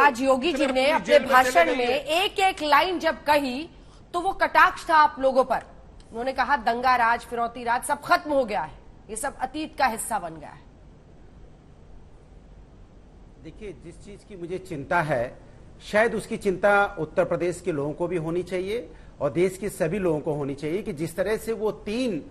आज योगी जी ने अपने भाषण में एक एक लाइन जब कही तो वो कटाक्ष था आप लोगों पर। उन्होंने कहा दंगा राज, फिरौती राज सब खत्म हो गया है, ये सब अतीत का हिस्सा बन गया है। देखिए, जिस चीज की मुझे चिंता है, शायद उसकी चिंता उत्तर प्रदेश के लोगों को भी होनी चाहिए और देश के सभी लोगों को होनी चाहिए कि जिस तरह से वो 3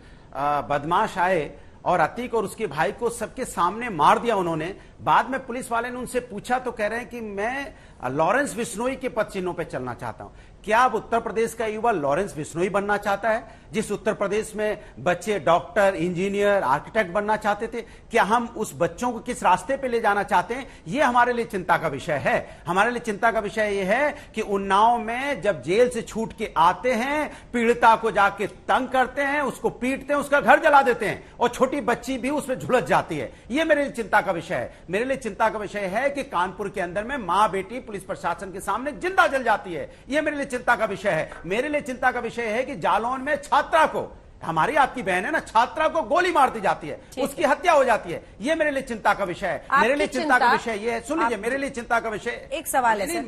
बदमाश आए और अतीक और उसके भाई को सबके सामने मार दिया उन्होंने। बाद में पुलिस वाले ने उनसे पूछा तो कह रहे हैं कि मैं लॉरेंस बिश्नोई के पद चिन्हों पर चलना चाहता हूं। क्या अब उत्तर प्रदेश का युवा लॉरेंस बिश्नोई बनना चाहता है, जिस उत्तर प्रदेश में बच्चे डॉक्टर, इंजीनियर, आर्किटेक्ट बनना चाहते थे? क्या हम उस बच्चों को किस रास्ते पे ले जाना चाहते हैं? ये हमारे लिए चिंता का विषय है। हमारे लिए चिंता का विषय यह है कि उन्नाव में जब जेल से छूट के आते हैं, पीड़िता को जाके तंग करते हैं, उसको पीटते हैं, उसका घर जला देते हैं और छोटी बच्ची भी उसमें झुलस जाती है। यह मेरे लिए चिंता का विषय है। मेरे लिए चिंता का विषय है कि कानपुर के अंदर में मां बेटी पुलिस प्रशासन के सामने जिंदा जल जाती है। यह मेरे लिए चिंता का विषय है। मेरे लिए चिंता का विषय है कि जालौन में छात्रा को, हमारी आपकी बहन है ना, छात्रा को गोली मार दी जाती है, उसकी हत्या हो जाती है। यह मेरे लिए चिंता का विषय है। मेरे लिए चिंता का विषय यह है, सुन लीजिए, मेरे लिए चिंता का विषय एक सवाल है, सुन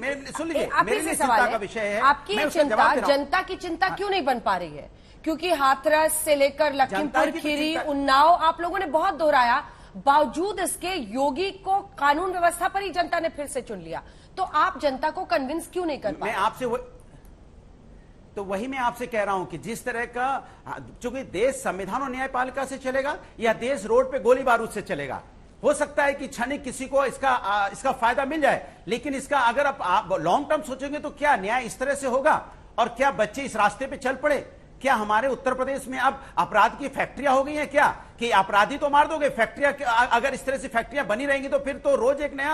लीजिए, मेरे लिए चिंता का विषय है। आपकी चिंता जनता की चिंता क्यों नहीं बन पा रही है? क्योंकि हाथरस से लेकर लखीमपुर खीरी, उन्नाव आप लोगों ने बहुत दोहराया, बावजूद इसके योगी को कानून व्यवस्था पर ही जनता ने फिर से चुन लिया। तो आप जनता को कन्विंस क्यों नहीं कर पा? मैं आपसे वही मैं आपसे कह रहा हूं कि जिस तरह का, चूंकि देश संविधान और न्यायपालिका से चलेगा या देश रोड पे गोली बारूद से चलेगा, हो सकता है कि क्षणिक किसी को इसका फायदा मिल जाए, लेकिन इसका अगर आप लॉन्ग टर्म सोचेंगे तो क्या न्याय इस तरह से होगा? और क्या बच्चे इस रास्ते पे चल पड़े? क्या हमारे उत्तर प्रदेश में अब अपराध की फैक्ट्रियां हो गई हैं क्या कि अपराधी तो मार दोगे, फैक्ट्रियां अगर इस तरह से फैक्ट्रियां बनी रहेंगी तो फिर तो रोज एक नया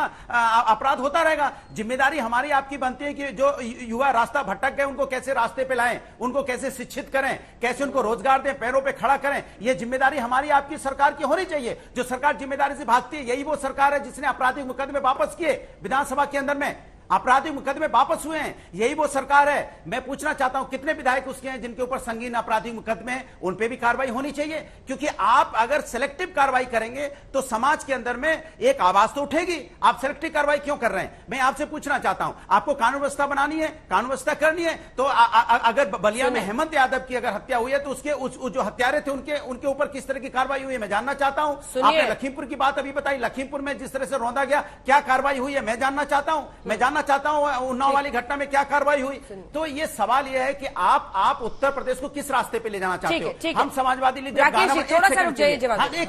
अपराध होता रहेगा। जिम्मेदारी हमारी आपकी बनती है कि जो युवा रास्ता भटक गए उनको कैसे रास्ते पे लाएं, उनको कैसे शिक्षित करें, कैसे उनको रोजगार दें, पैरों पे खड़ा करें। यह जिम्मेदारी हमारी आपकी सरकार की होनी चाहिए। जो सरकार जिम्मेदारी से भागती है, यही वो सरकार है जिसने आपराधिक मुकदमे वापस किए विधानसभा के अंदर में, आपराधिक मुकदमे वापस हुए हैं। यही वो सरकार है। मैं पूछना चाहता हूं कितने विधायक उसके हैं जिनके ऊपर संगीन आपराधिक मुकदमे, उन पे भी कार्रवाई होनी चाहिए। क्योंकि आप अगर सेलेक्टिव कार्रवाई करेंगे तो समाज के अंदर में एक आवाज तो उठेगी। आप सेलेक्टिव कार्रवाई क्यों कर रहे हैं? मैं आपसे पूछना चाहता हूं, आपको कानून व्यवस्था बनानी है, कानून व्यवस्था करनी है तो अगर बलिया में हेमंत यादव की अगर हत्या हुई है तो उसके जो हत्यारे थे उनके ऊपर किस तरह की कार्रवाई हुई है मैं जानना चाहता हूं। आपने लखीमपुर की बात अभी बताई, लखीमपुर में जिस तरह से रौंदा गया, क्या कार्रवाई हुई है मैं जानना चाहता हूं। मैं जानना चाहता हूं उन्नाव वाली घटना में क्या कार्रवाई हुई। तो ये सवाल यह है कि आप उत्तर प्रदेश को किस रास्ते पे ले जाना चाहते हो? हम समाजवादी लीडर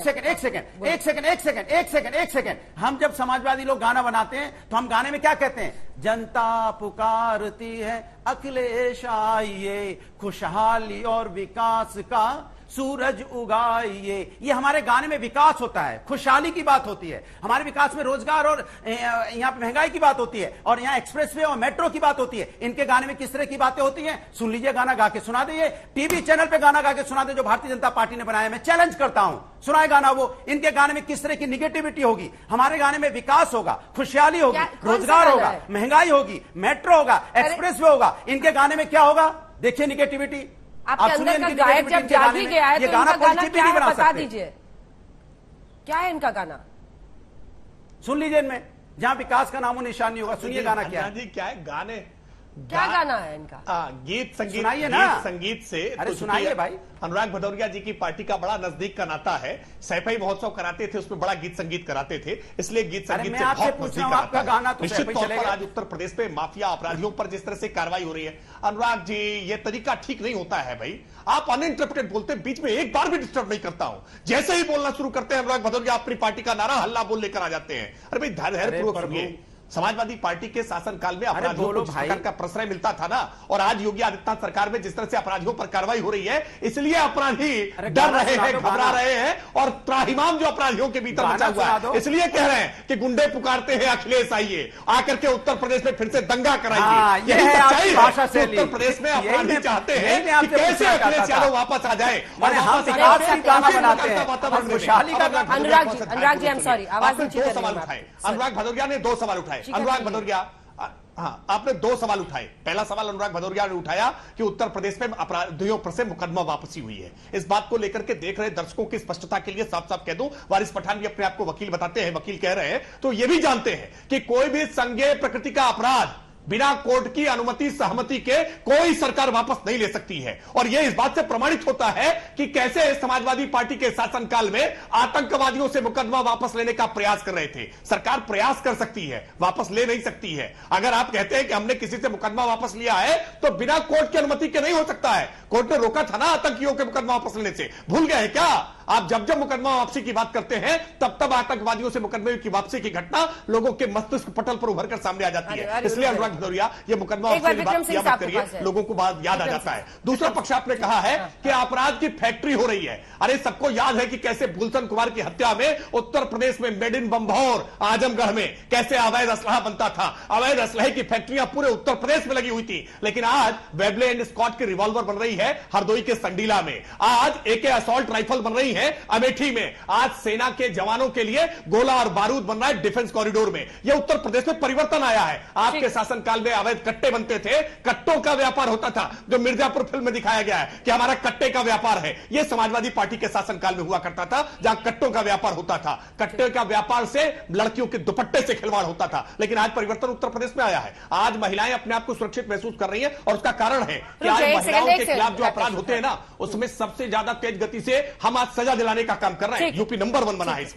एक सेकंड, हम जब समाजवादी लोग गाना बनाते हैं तो हम गाने में क्या कहते हैं? जनता पुकारती है अखिलेश आइए, खुशहाली और विकास का सूरज उगाइए। ये हमारे गाने में विकास होता है, खुशहाली की बात होती है, हमारे विकास में रोजगार और यहाँ पे महंगाई की बात होती है और यहाँ एक्सप्रेसवे और मेट्रो की बात होती है। इनके गाने में किस तरह की बातें होती हैं? सुन लीजिए, गाना गा के सुना दीजिए, टीवी चैनल पे गाना गा के सुना दे जो भारतीय जनता पार्टी ने बनाया। मैं चैलेंज करता हूं, सुनाए गाना वो। इनके गाने में किस तरह की निगेटिविटी होगी? हमारे गाने में विकास होगा, खुशहाली होगी, रोजगार होगा, महंगाई होगी, मेट्रो होगा, एक्सप्रेसवे होगा। इनके गाने में क्या होगा? देखिए निगेटिविटी। आपके अंदर का गायक जब जाग ही गया है तो इनका गाना क्या है बता दीजिए, क्या है इनका गाना? सुन लीजिए, इनमें जहां विकास का नामो निशान नहीं होगा। सुनिए गाना क्या है। क्या है गाने, क्या गाना है इनका? गीत संगीत, सुनाइए ना, संगीत से। अरे सुनाइए भाई। अनुराग भदौरिया जी की पार्टी का बड़ा नजदीक का नाता है। सैफई महोत्सव कराते थे, उसमें बड़ा गीत संगीत कराते थे, इसलिए गीत संगीत से बहुत नजदीक का नाता है। निश्चित तौर पर आज उत्तर प्रदेश पे माफिया अपराधियों पर जिस तरह से कार्रवाई हो रही है, अनुराग जी ये तरीका ठीक नहीं होता है भाई। आप अनइंटरप्टेड बोलते हैं, बीच में एक बार भी डिस्टर्ब नहीं करता हूं। जैसे ही बोलना शुरू करते हैं अनुराग भदौरिया अपनी पार्टी का नारा हल्ला बोल लेकर आ जाते हैं। अरे भाई धैर्यपूर्वक सुनिए। समाजवादी पार्टी के शासनकाल में अपराधियों को जिस प्रकार का प्रश्रय मिलता था ना, और आज योगी आदित्यनाथ सरकार में जिस तरह से अपराधियों पर कार्रवाई हो रही है, इसलिए अपराधी डर रहे हैं, घबरा रहे हैं और त्राहिमाम जो अपराधियों के भीतर मचा हुआ है, इसलिए कह रहे हैं कि गुंडे पुकारते हैं अखिलेश आइए, आकर के उत्तर प्रदेश में फिर से दंगा कराइए। यही सच्चाई है। उत्तर प्रदेश में अपराधी चाहते हैं कि कैसे अखिलेश यादव वापस आ जाए और Anurag ji, I am sorry, आवाज दो सवाल उठाए। अनुराग भदौरिया ने 2 सवाल उठाए। अनुराग भदौरिया, हाँ, आपने दो सवाल उठाए। पहला सवाल अनुराग भदौरिया ने उठाया कि उत्तर प्रदेश में अपराधियों पर से मुकदमा वापसी हुई है। इस बात को लेकर के देख रहे दर्शकों की स्पष्टता के लिए साफ साफ कह दूं, वारिस पठान भी अपने आप को वकील बताते हैं, वकील कह रहे हैं, तो ये भी जानते हैं कि कोई भी संज्ञेय प्रकृति का अपराध बिना कोर्ट की अनुमति सहमति के कोई सरकार वापस नहीं ले सकती है। और यह इस बात से प्रमाणित होता है कि कैसे समाजवादी पार्टी के शासनकाल में आतंकवादियों से मुकदमा वापस लेने का प्रयास कर रहे थे। सरकार प्रयास कर सकती है, वापस ले नहीं सकती है। अगर आप कहते हैं कि हमने किसी से मुकदमा वापस लिया है तो बिना कोर्ट की अनुमति के नहीं हो सकता है। कोर्ट ने रोका था ना आतंकियों के मुकदमा वापस लेने से, भूल गए क्या आप? जब जब मुकदमा वापसी की बात करते हैं तब तब आतंकवादियों से मुकदमे की वापसी की घटना लोगों के मस्तिष्क पटल पर उभर कर सामने आ जाती है। इसलिए अनुराग भदौरिया ये मुकदमा वापसी की बात मत करिए, लोगों को बात याद आ जाता है। दूसरा पक्ष आपने कहा है कि अपराध की फैक्ट्री हो रही है। अरे सबको याद है कि कैसे गुलशन कुमार की हत्या में उत्तर प्रदेश में मेड इन बंभौर आजमगढ़ में कैसे अवैध असलहा बनता था। अवैध असलहे की फैक्ट्रियां पूरे उत्तर प्रदेश में लगी हुई थी। लेकिन आज वेबले एंड स्कॉट की रिवॉल्वर बन रही है हरदोई के संडीला में, आज एके असॉल्ट राइफल बन रही है अमेठी में, आज सेना के जवानों के लिए गोला और बारूद बन रहा है डिफेंस कॉरिडोर में। यह उत्तर प्रदेश में परिवर्तन आया है। आपके शासनकाल में अवैध कट्टे बनते थे, कट्टों का व्यापार होता था, जो मिर्जापुर फिल्म में दिखाया गया है कि हमारा कट्टे का व्यापार है। यह समाजवादी पार्टी के शासनकाल में हुआ करता था, जहां कट्टों का व्यापार होता था। कट्टे का व्यापार से लड़कियों के दुपट्टे से खिलवाड़ होता था। लेकिन आज परिवर्तन उत्तर प्रदेश में आया है। आज महिलाएं अपने आप को सुरक्षित महसूस कर रही हैं और उसका कारण है कि आज महिलाओं के खिलाफ जो अपराध होते हैं ना, उसमें सबसे ज्यादा तेज गति से हम आज सजा दिलाने का काम कर रहे हैं। यूपी नंबर 1 बना है।